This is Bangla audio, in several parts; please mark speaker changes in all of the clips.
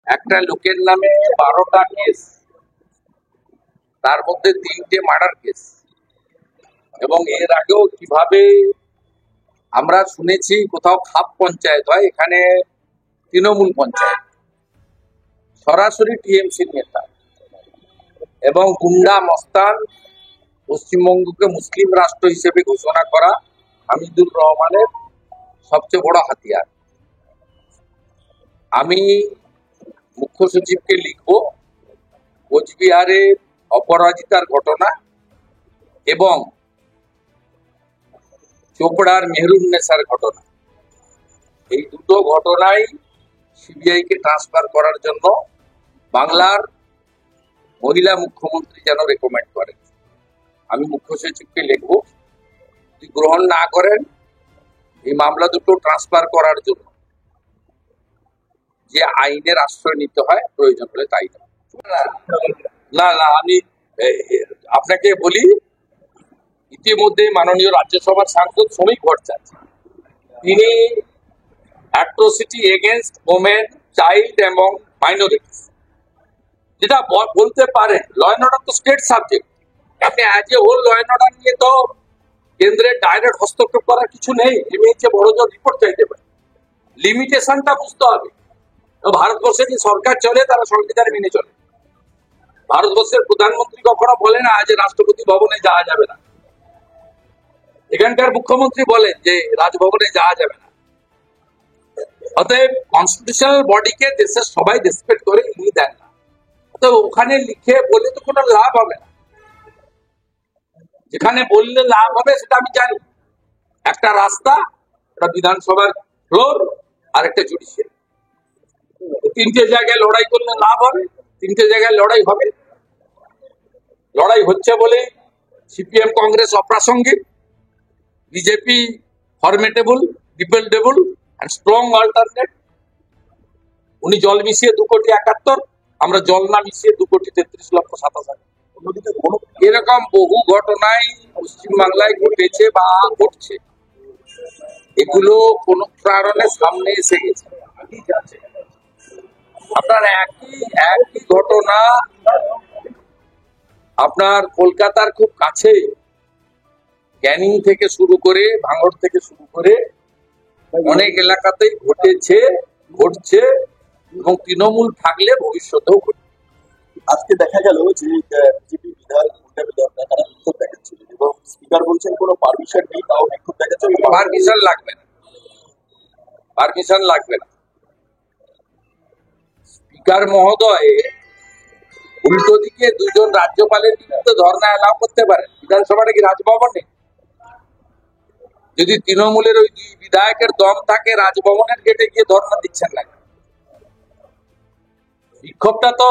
Speaker 1: একটা লোকের নামে 12টা কেস, তার মধ্যে 3টে মার্ডার কেস। এবং এর আগেও কিভাবে আমরা শুনেছি কোথাও খাপ পঞ্চায়েত হয়, এখানে তৃণমূল পঞ্চায়েত, সরাসরি টিএমসির নেতা এবং গুন্ডা মস্তান, পশ্চিমবঙ্গকে মুসলিম রাষ্ট্র হিসেবে ঘোষণা করা হামিদুর রহমানের সবচেয়ে বড় হাতিয়ার। আমি মুখ্য সচিবকে লিখব কোচবিহারে অপরাজিতার ঘটনা এবং চোপড়ার মেহরুন্নেসার ঘটনা, এই দুটো ঘটনাই সিবিআই কে ট্রান্সফার করার জন্য বাংলার মহিলা মুখ্যমন্ত্রী যেন রেকমেন্ড করেন। আমি মুখ্য সচিবকে লিখব, যদি গ্রহণ না করেন এই মামলা দুটো ট্রান্সফার করার জন্য যে আইনের আশ্রয় নিতে হয় প্রয়োজন হলে তাই না। আমি আপনাকে বলি, ইতিমধ্যে মাননীয় রাজ্যসভার সাংসদ শ্রমিক ভট্টাচার্য তিনি অ্যাট্রোসিটি এগেনস্ট ওমেন, চাইল্ড এবং মাইনরিটিস যেটা বলতে পারেন, ল অ্যান্ড অর্ডার তো স্টেট সাবজেক্ট, আপনি as a whole law and order নিয়ে তো কেন্দ্রের ডাইরেক্ট হস্তক্ষেপ করার কিছু নেই। এমনিতে বড় জোর রিপোর্ট চাইতে পারে, লিমিটেশনটা বুঝতে হবে। ভারতবর্ষে যে সরকার চলে তারা সংবিধান মেনে চলে। ভারতবর্ষের প্রধানমন্ত্রী কখনো বলে না যে রাষ্ট্রপতি ভবনে যাওয়া যাবে না, এখানকার মুখ্যমন্ত্রী বলেন যে রাজভবনে যাওয়া যাবে না। অতএব কনস্টিটিউশনাল বডিকে দেশের সবাই রেসপেক্ট করে, ইনি দেন না। তো ওখানে লিখে বলে তো কোনো লাভ হবে না, যেখানে বললে লাভ হবে সেটা আমি জানি। একটা রাস্তা, একটা বিধানসভার ফ্লোর আর একটা জুডিশিয়ারি, তিনটে জায়গায় লড়াই করলে লাভ হবে, তিনটে জায়গায় লড়াই হবে। লড়াই হচ্ছে বলে সিপিএম কংগ্রেস অপ্রাসঙ্গিক, BJP formidable, dependable and strong alternate. উনি জল মিশিয়ে 2,71,00,000, আমরা জল না মিশিয়ে 2,33,27,000। এরকম বহু ঘটনাই পশ্চিমবাংলায় ঘটেছে বা ঘটছে, এগুলো কোন কারণে সামনে এসে গেছে। আপনার একই ঘটনা আপনার কলকাতার খুব কাছে ক্যানিং থেকে শুরু করে, ভাঙড় থেকে শুরু করে অনেক এলাকাতেই ঘটেছে, ঘটছে এবং তৃণমূল থাকলে ভবিষ্যতেও ঘটবে।
Speaker 2: আজকে দেখা গেল যে বিজেপি বিধায়ক তারা বিক্ষোভ দেখাচ্ছিল এবং স্পিকার বলছেন কোনো পারমিশন নেই, তাও বিক্ষোভ দেখাচ্ছে।
Speaker 1: পারমিশন লাগবে না, পারমিশন লাগবে না। স্পিকার মহোদয় উল্টো দিকে দুজন রাজ্যপালের বিরুদ্ধে ধর্ণা এলাও করতে পারেন। বিধানসভাটা কি রাজভবন নেই? যদি তৃণমূলের ওই 2 বিধায়কের দম থাকে, রাজভবনের গেটে গিয়ে ধর্ণা দিচ্ছেন না। বিক্ষোভটা তো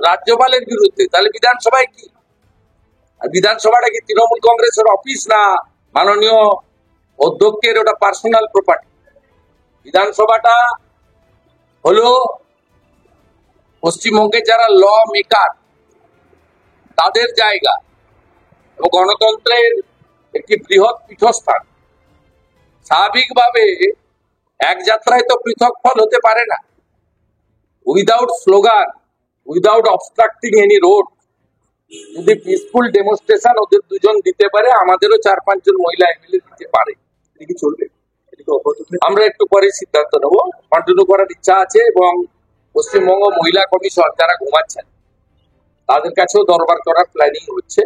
Speaker 1: রাজ্যপালের বিরুদ্ধে, তাহলে বিধানসভায় কি? আর বিধানসভাটা কি তৃণমূল কংগ্রেসের অফিস না মাননীয় অধ্যক্ষের ওটা পার্সোনাল প্রপার্টি? বিধানসভাটা হলো পশ্চিমবঙ্গের যারা ল মেকার তাদের জায়গা ও গণতন্ত্রের একটি বৃহৎ পীঠস্থান। স্বাভাবিকভাবে এক যাত্রায় তো পৃথক ফল হতে পারে না। Without slogan, without obstructing any road, যদি পিসফুল ডেমনস্ট্রেশন ওদের দুজন দিতে পারে, আমাদেরও 4-5 জন মহিলা এমএলএ দিতে পারে,
Speaker 2: এদিকে চলবে।
Speaker 1: আমরা একটু পরে সিদ্ধান্ত নেব। কন্টিনিউ করার ইচ্ছা আছে এবং পশ্চিমবঙ্গ মহিলা কমিশন যারা ঘুমাচ্ছেন তাদের কাছেও দরবার করার প্ল্যানিং হচ্ছে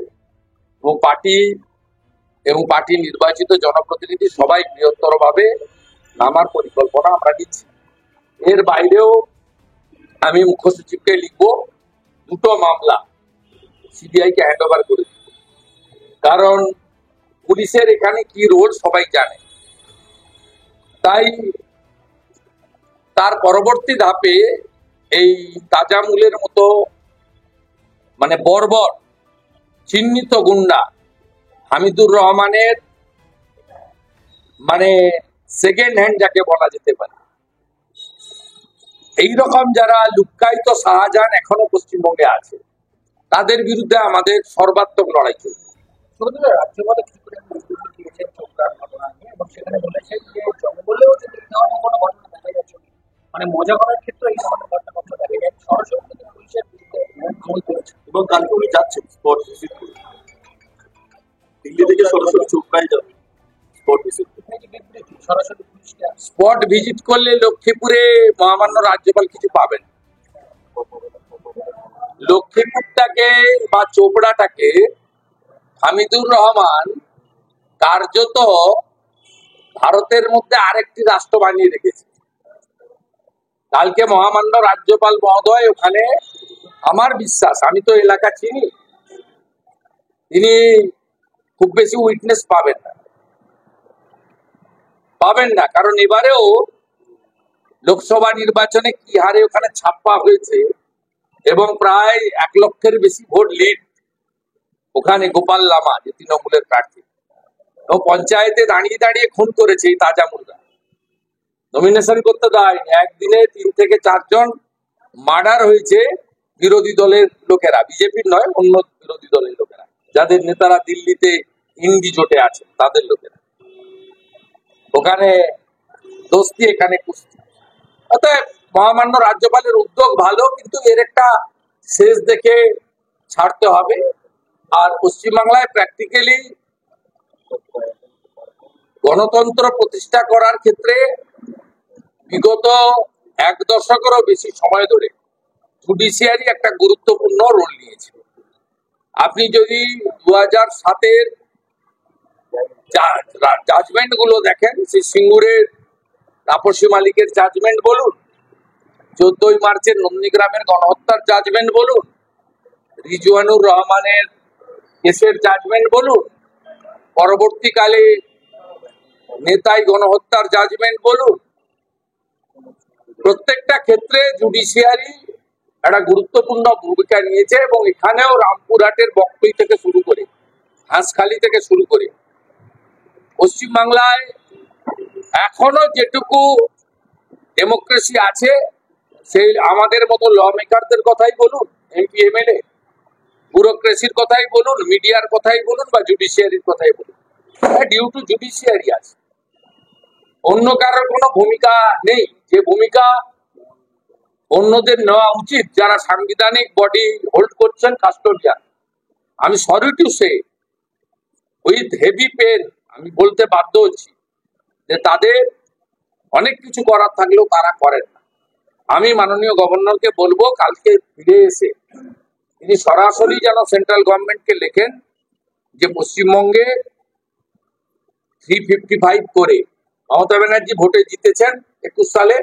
Speaker 1: এবং পার্টি নির্বাচিত জনপ্রতিনিধি সবাই বৃহত্তর ভাবে নামার পরিকল্পনা আমরা নিচ্ছি। এর বাইরেও আমি মুখ্য সচিবকে লিখব, 2টো মামলা সিবিআই কে হ্যান্ড ওভার করে দিব। কারণ পুলিশের এখানে কি রোল সবাই জানে। তাই তার পরবর্তী ধাপে এই তাজামুলের মতো মানে বর্বর চিহ্নিত গুন্ডা হামিদুর রহমানের মানে সেকেন্ড হ্যান্ড যাকে বলা যেতে পারে, এইরকম যারা লুক্কায়িত শাহজাহান এখনো পশ্চিমবঙ্গে আছে, তাদের বিরুদ্ধে আমাদের সর্বাত্মক লড়াই চলবে।
Speaker 2: রাজ্যপালে চোপড়ার ঘটনা নিয়ে এবং সেখানে বলেছেন যে জঙ্গলেও যদি কোনো ঘটনা দেখা যাচ্ছে
Speaker 3: মানে মজা করার ক্ষেত্রে এই ধরনের ঘটনা কখনো দেখা যায় সরাসরি কিন্তু পুলিশের বিরুদ্ধে আমল করেছে।
Speaker 2: এবং কালকে উনি যাচ্ছেন স্পট ভিজিট করে, দিল্লি থেকে সরাসরি চোপড়ায় যাবেন স্পট ভিজিট।
Speaker 3: নাকি বিবৃতি সরাসরি পুলিশকে
Speaker 1: স্পট ভিজিট করলে লক্ষ্মীপুরে মহামান্য রাজ্যপাল কিছু পাবেন। লক্ষ্মীপুরটাকে বা চোপড়াটাকে হামিদুর রহমান কার্যত ভারতের মধ্যে আরেকটি রাষ্ট্র বানিয়ে রেখেছে। কালকে মহামান্য রাজ্যপাল মহোদয় ওখানে, আমার বিশ্বাস, আমি তো এলাকা চিনি, তিনি খুব বেশি উইটনেস পাবেন না, কারণ এবারেও লোকসভা নির্বাচনে কি হারে ওখানে ছাপ্পা হয়েছে এবং প্রায় 1 লক্ষের বেশি ভোট লিড ওখানে গোপাল লামা, যে তৃণমূলের প্রার্থী, ও পঞ্চায়েতে দাঁড়িয়ে দাঁড়িয়ে খুন করেছে এই তাজা মুর্গা, নমিনেশন করতে দেয়নি। একদিনে 3 থেকে 4 জন মার্ডার হয়েছে বিরোধী দলের লোকেরা, বিজেপির নয়, অন্য বিরোধী দলের লোকেরা, যাদের নেতারা দিল্লিতে ইন্ডি জোটে আছে তাদের লোকেরা। ওখানে দোস্তি, এখানে কুস্তি। অতএব মহামান্য রাজ্যপালের উদ্যোগ ভালো, কিন্তু এর একটা শেষ দেখে ছাড়তে হবে। আর পশ্চিমবাংলায় প্র্যাকটিক্যালি গণতন্ত্র প্রতিষ্ঠা করার ক্ষেত্রে বিগত 1 দশকেরও বেশি সময় ধরে জুডিশিয়ারি একটা গুরুত্বপূর্ণ রোল নিয়েছে। আপনি যদি 2007-এর জাজমেন্ট গুলো দেখেন, সেই সিঙ্গুরের তাপসী মালিকের জাজমেন্ট বলুন, 14ই মার্চের নন্দীগ্রামের গণহত্যার জাজমেন্ট বলুন, রিজওয়ানুর রহমানের কেসের জাজমেন্ট বলুন, পরবর্তীকালে নেতাই গণহত্যার জাজমেন্ট বলুন, প্রত্যেকটা ক্ষেত্রে জুডিশিয়ারি একটা গুরুত্বপূর্ণ ভূমিকা নিয়েছে। এবং এখানেও রামপুরহাটের বকটুই থেকে শুরু করে, হাঁসখালি থেকে শুরু করে পশ্চিমবাংলায় এখনো যেটুকু ডেমোক্রেসি আছে, সেই আমাদের মতো ল মেকারদের কথাই বলুন, এমপি এমএলএ, ব্যুরোক্রেসির কথাই বলুন, মিডিয়ার কথাই বলুন, বা জুডিশিয়ারির কথাই বলুন, ডিউ টু জুডিশিয়ারি আছে। অন্য কারোর কোনো ভূমিকা নেই, যে ভূমিকা অন্যদের নেওয়া উচিত যারা সাংবিধানিক বডি হোল্ড করছেন, কাস্টোডিয়ান। আমি sorry to say, with heavy pen আমি বলতে বাধ্য হচ্ছি যে তাদের অনেক কিছু করার থাকলেও তারা করেন না। আমি মাননীয় গভর্নরকে বলবো, কালকে ফিরে এসে তিনি সরাসরি যেন সেন্ট্রাল গভর্নমেন্টকে লেখেন যে পশ্চিমবঙ্গে 355 করে মমতা ব্যানার্জি ভোটে জিতেছেন 21 সালে,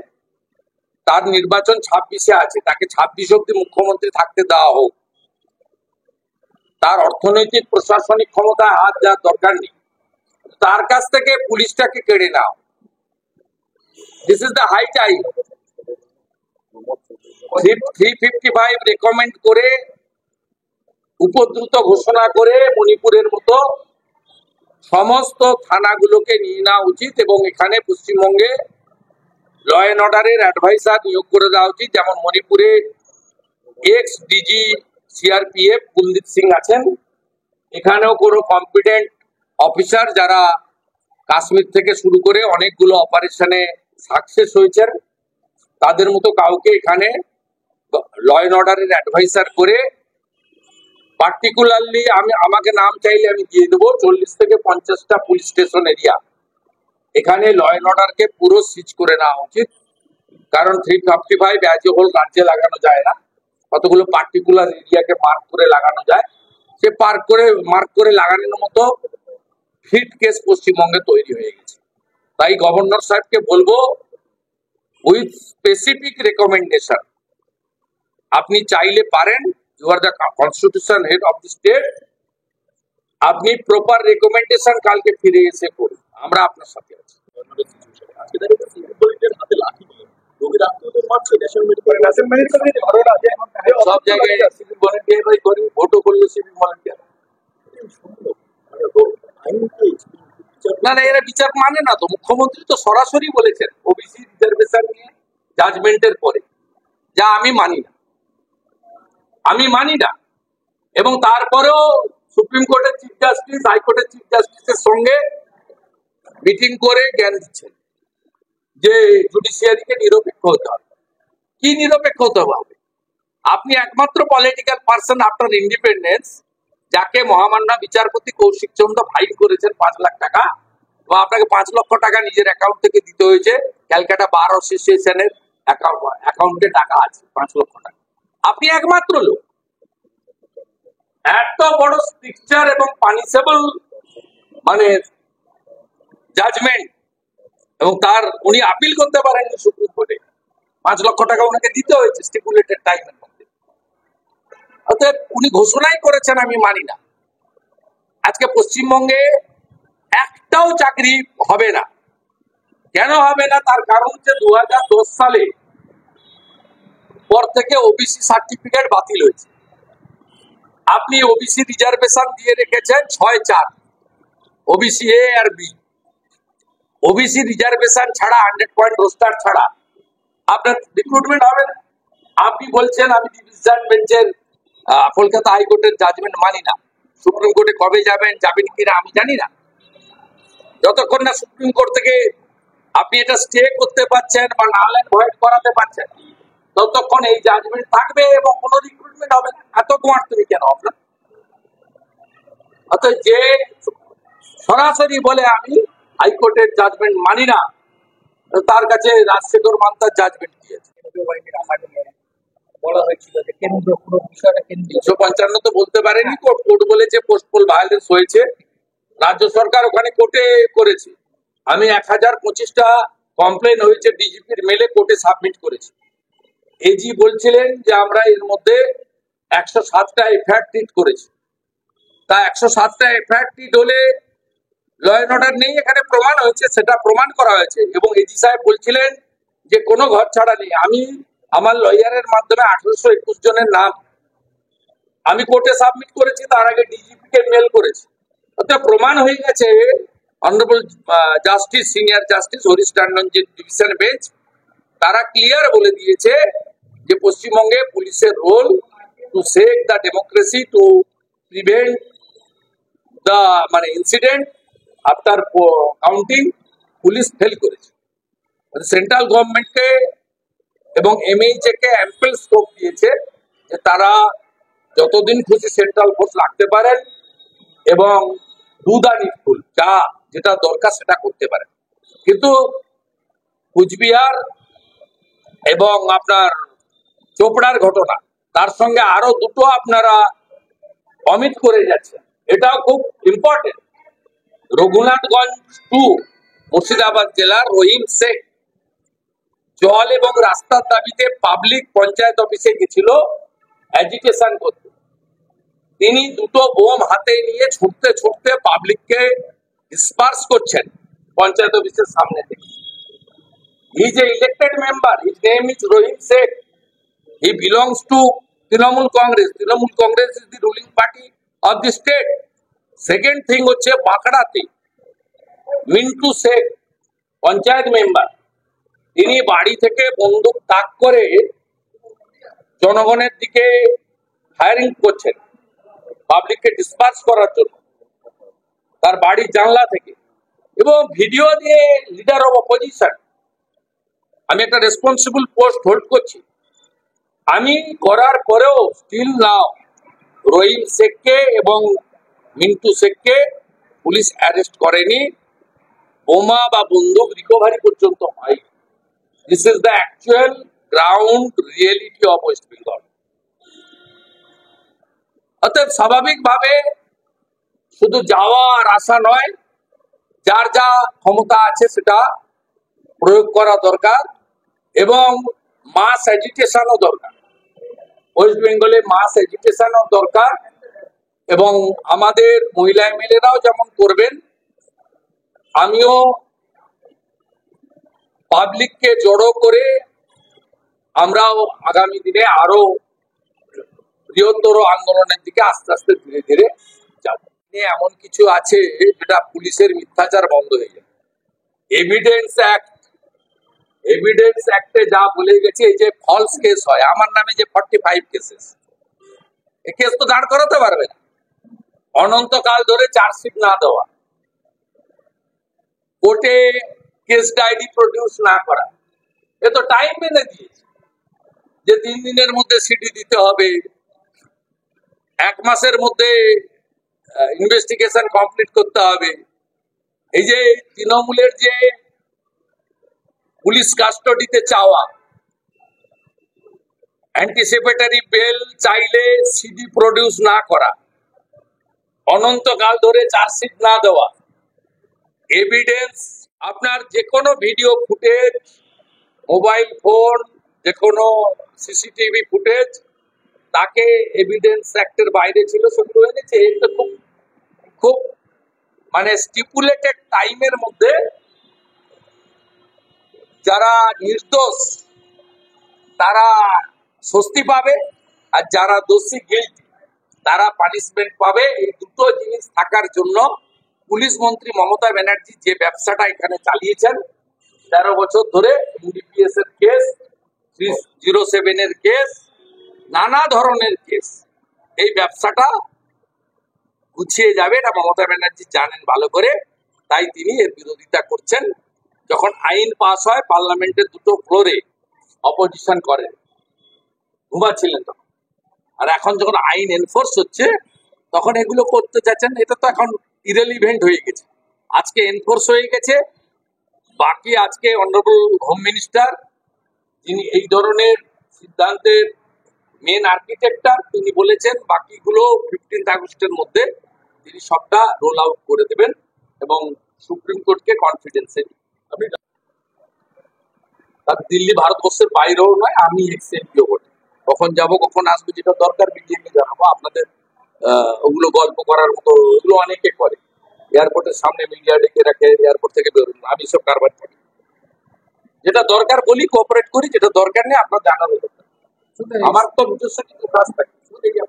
Speaker 1: তার নির্বাচন 26-এ আছে, তাকে 26 অব্দি মুখ্যমন্ত্রী থাকতে দেওয়া হোক। তার অর্থনৈতিক প্রশাসনিক ক্ষমতায় হাত দেওয়ার দরকার নেই, তার কাছ থেকে পুলিশটাকে কেড়ে নাও। This is the high time. 355 recommend করে, উপদ্রুত ঘোষণা করে মণিপুরের মতো সমস্ত থানাগুলোকে নিয়ে নেওয়া উচিত এবং এখানে পশ্চিমবঙ্গে ল অ্যান্ড অর্ডারের অ্যাডভাইসার নিয়োগ করে দেওয়া উচিত। যেমন মণিপুরে ex DG CRPF Kuldeep Singh আছেন, এখানেও কোনো কম্পিটেন্ট অফিসার যারা কাশ্মীর থেকে শুরু করে অনেকগুলো অপারেশনে সাকসেস হয়েছেন, তাদের মতো কাউকে এখানে ল অ্যান্ড অর্ডারের অ্যাডভাইসার করে, পার্টিকুলারলি আমাকে নাম চাইলে আমি দিয়ে দেবো, 40 থেকে 50টা পুলিশ স্টেশন এরিয়া এখানে ল অ্যান্ড অর্ডারকে পুরো সিজ করে নেওয়া উচিত। কারণ 355 অ্যাজ এ হোল রাজ্যে লাগানো যায় না, কতগুলো পার্টিকুলার এরিয়াকে মার্ক করে লাগানো যায়, সে মার্ক করে লাগানোর মতো ফিট কেস পশ্চিমবঙ্গে তৈরি হয়ে গেছে। তাই গভর্নর সাহেবকে বলবো, উইথ স্পেসিফিক রেকমেন্ডেশন, আপনি চাইলে পারেন, you are the constitution head of the state, আপনি প্রপার রেকমেন্ডেশন কালকে ফিরে এসে করুন, আমরা আপনার সাথে আছি।
Speaker 2: আজকে দেখা যাচ্ছে সিভিল ভলেন্টিয়ার হাতে লাঠি নিয়ে রোগীর আত্মীয়দের মারছে, ন্যাশনাল
Speaker 1: সব জায়গায় সিভিল ভলেন্টিয়াররাই করি, ভোটও করলে সিভিল ভলেন্টিয়ার। না না, এরা বিচার মানে না তো। মুখ্যমন্ত্রী তো সরাসরি বলেছেন ওবিসি রিজার্ভেশন নিয়ে জাজমেন্টের পরে, যা আমি মানি না। এবং তারপরেও সুপ্রিম কোর্টের চিফ জাস্টিস, হাইকোর্টের চিফ জাস্টিসের সঙ্গে মিটিং করে জ্ঞান দিচ্ছেন যে জুডিশিয়ারিকে নিরপেক্ষ হতে হবে। কি নিরপেক্ষ হতে হবে? আপনি একমাত্র পলিটিক্যাল পার্সন আফটার ইন্ডিপেন্ডেন্স যাকে মহামান্য বিচারপতি কৌশিক চন্দ্র ফাইন করেছেন 5 লাখ টাকা, বা আপনাকে 5 লক্ষ টাকা নিজের অ্যাকাউন্ট থেকে দিতে হয়েছে। ক্যালকাটা বার অ্যাসোসিয়েশনের অ্যাকাউন্টে টাকা আছে 5 লক্ষ টাকা। আপনি একমাত্র লোক। এত বড় স্ট্রিকচার এবং পানিশেবল মানে জাজমেন্ট, এবং তার উনি আপিল করতে পারেননি সুপ্রিম কোর্টে। 5 লক্ষ টাকা ওনাকে দিতে হয়েছে স্টিপুলেটেড টাইমের মধ্যে। অতএব উনি ঘোষণাই করেছেন, আমি মানি না। আজকে পশ্চিমবঙ্গে একটাও চাকরি হবে না। কেন হবে না? তার কারণ হচ্ছে 2010 সালে পর থেকে ওবিসি সার্টিফিকেট বাতিল হয়েছে। আপনি ওবিসি রিজার্ভেশন দিয়ে রেখেছেন 6-4, ওবিসি এ আর বি। ওবিসি রিজার্ভেশন ছাড়া 100 পয়েন্ট রোস্টার ছাড়া আপনার রিক্রুটমেন্ট হবে না। আপনি বলছেন আমি ডিভিশন বেঞ্চের কলকাতা হাইকোর্টের জাজমেন্ট মানি না। সুপ্রিম কোর্টে কবে যাবেন কিনা আমি জানি না। যতক্ষণ না সুপ্রিম কোর্ট থেকে আপনি এটা স্টে করতে পারছেন বা নাল এন্ড ভয়েড করাতে পারছেন, ততক্ষণ এই জাজমেন্ট থাকবে এবং কোনো রিক্রুটমেন্ট হবে না। এত গোয়ার্তুমি কেন আপনার? অর্থাৎ যে সরাসরি বলে আমি হাইকোর্টের জাজমেন্ট মানি না, তার কাছে রাজশেখর মান্তার জাজমেন্ট দিয়েছে।
Speaker 3: কেন্দ্রীয় বাহিনীর আশা নিয়ে বলা হয়েছিল যে কেন্দ্র পুরো বিষয়টা কেন্দ্রীয়
Speaker 1: 155 তো বলতে পারেনি কোর্ট। কোর্ট বলেছে পোস্টপোল ভায়োলেন্স হয়েছে। রাজ্য সরকার ওখানে কোর্টে করেছে। আমি 1025টা কমপ্লেন হয়েছে ডিজিপির মেলে কোর্টে সাবমিট করেছি। এজি বলছিলেন যে আমরা এর মধ্যে 107টা এফআইআর ট্রিট করেছি। তা 107টা এফআইআর ট্রিট হলে ল অ্যান্ড অর্ডার নেই, এখানে প্রমাণ হয়েছে, সেটা প্রমাণ করা হয়েছে। এবং এজি সাহেব বলছিলেন যে কোনো ঘর ছাড়া নেই। আমি আমার লয়ারের মাধ্যমে 1821 জনের নাম আমি কোর্টে সাবমিট করেছি, তার আগে ডিজিপি কে মেল করেছি। অর্থাৎ প্রমাণ হয়ে গেছে। Honourable justice, senior justice Harish Tandon যে ডিভিশন বেঞ্চ, তারা ক্লিয়ার বলে দিয়েছে যে পশ্চিমবঙ্গে পুলিশের role to save the democracy, to prevent the incident after counting, police fail করেছে। সেন্ট্রাল গভর্নমেন্টকে এবং এমএইচএ কে অ্যাম্পল স্কোপ দিয়েছে যে তারা যতদিন খুশি সেন্ট্রাল ফোর্স রাখতে পারেন এবং ডু দ্য নিডফুল, যেটা দরকার সেটা করতে পারেন। কিন্তু কুচবিহার এবং আপনার চোপড়ার ঘটনা, তার সঙ্গে আরো দুটো আপনারা অমিট করে যাচ্ছেন, এটাও খুব ইম্পর্টেন্ট। রঘুনাথগঞ্জ 2 মুর্শিদাবাদ জেলার রহিম শেখ জল এবং রাস্তার দাবিতে পাবলিক পঞ্চায়েত অফিসে গেছিল এজিটেশন করতে। তিনি দুটো বোম হাতে নিয়ে ছুটতে ছুটতে পাবলিককে ডিসপার্স করছেন পঞ্চায়েত অফিসের সামনে থেকে। He is a elected member, his name is Rahim Sheikh, he belongs to Trinamool Congress. Trinamool Congress is the ruling party of the state. Second thing হচ্ছে বাঁকড়াতে মিন্টু শেখ পঞ্চায়েত মেম্বার, তিনি বাড়ি থেকে বন্দুক তাক করে জনগণের দিকে ফায়ারিং করছেন পাবলিককে ডিসপার্স করার জন্য তার বাড়ির জানলা থেকে, এবং ভিডিও দিয়ে লিডার অফ অপোজিশন। আমি একটা রেসপন্সিবল পোস্ট হোল্ড করছি, আমি করার পরেও স্টিল নাও রহিম শেখকে এবং মিন্টু শেখকে পুলিশ অ্যারেস্ট করেনি, বোমা বা বন্দুক রিকভারি পর্যন্ত হয়। This is the actual ground reality of West Bengal. অতএব স্বাভাবিকভাবে শুধু যাওয়া আর আসা নয়, যার যা ক্ষমতা আছে সেটা প্রয়োগ করা দরকার, এবং মাস এজিটেশনও দরকার। ওয়েস্ট বেঙ্গলে মাস এজিটেশনও দরকার, এবং আমাদের মহিলা এমএলএরাও যেমন করবেন, আমিও পাবলিককে জড়ো করে আমরাও আগামী দিনে আরো বৃহত্তর আন্দোলনের দিকে আস্তে আস্তে ধীরে ধীরে যাব। এমন কিছু আছে যেটা পুলিশের মিথ্যাচার বন্ধ হয়ে যাবে। এভিডেন্স অ্যাক্টে যা বলে গেছে, এই যে ফলস কেস হয়, আমার নামে যে 45 কেসেস, এই কেস তো দাঁড় করাতে পারবে না অনন্তকাল ধরে চার্জশিট না দেওয়া। কোর্টে কেস ডায়েরি প্রডিউস না করা, এ তো টাইম মেনে দিয়েছে যে 3 দিনের মধ্যে সিডি দিতে হবে, 1 মাসের মধ্যে ইনভেস্টিগেশন কমপ্লিট করতে হবে। এই যে তৃণমূলের যে পুলিশ কাস্টডিতে চাওয়া, অ্যান্টিসিপেটরি বেল চাইলে সিডি প্রডিউস না করা, অনন্তকাল ধরে চার্জশিট না দেওয়া, এভিডেন্স আপনার যে কোনো ভিডিও ফুটেজ, মোবাইল ফোন, যে কোনো সিসিটিভি ফুটেজ তাকে এভিডেন্স অ্যাক্টের বাইরে ছিল, সেগুলো এনেছে। এটা খুব খুব মানে স্টিপুলেটেড টাইমের মধ্যে যারা নির্দোষ তারা স্বস্তি পাবে, আর যারা দোষী গিল্টি তারা পানিশমেন্ট পাবে। এই দুটো জিনিস থাকার জন্য পুলিশ মন্ত্রী মমতা ব্যানার্জি যে ব্যবসাটা এখানে চালিয়েছেন 13 বছর ধরে, এনডিপিএস এর কেস, 307 এর কেস, নানা ধরনের কেস, এই ব্যবসাটা গুছিয়ে যাবে এটা মমতা ব্যানার্জি জানেন ভালো করে, তাই তিনি এর বিরোধিতা করছেন। যখন আইন পাস হয় পার্লামেন্টের দুটো ফ্লোরে অপোজিশন করেন, ঘুমাচ্ছিলেন তখন, আর এখন যখন আইন এনফোর্স হচ্ছে তখন এগুলো করতে চাচ্ছেন। এটা তো এখন ইরেলিভেন্ট হয়ে গেছে, আজকে এনফোর্স হয়ে গেছে। বাকি আজকে অনারেবল হোম মিনিস্টার, যিনি এই ধরনের সিদ্ধান্তের মেন আর্কিটেক্টার, তিনি বলেছেন বাকিগুলো 15 আগস্টের মধ্যে তিনি সবটা রোল আউট করে দেবেন এবং সুপ্রিম কোর্টকে কনফিডেন্সে আমি তার দিল্লি ভারতবর্ষের বাইরেও নয়, আমি এক্সএমপিও বলি, কখন যাব কখন আসবো যেটা দরকার মিডিয়াকে জানাবো। আপনাদের ওগুলো গল্প করার মতো ওগুলো অনেকে করে, এয়ারপোর্টের সামনে মিডিয়া ডেকে রাখে, এয়ারপোর্ট থেকে বেরোন, আমি সব কারবার করি, যেটা দরকার বলি, কোঅপারেট করি, যেটা দরকার নেই আপনার জানার দরকার। আমার তো নিজস্ব কিছু কাজ থাকে, শুধু দেখি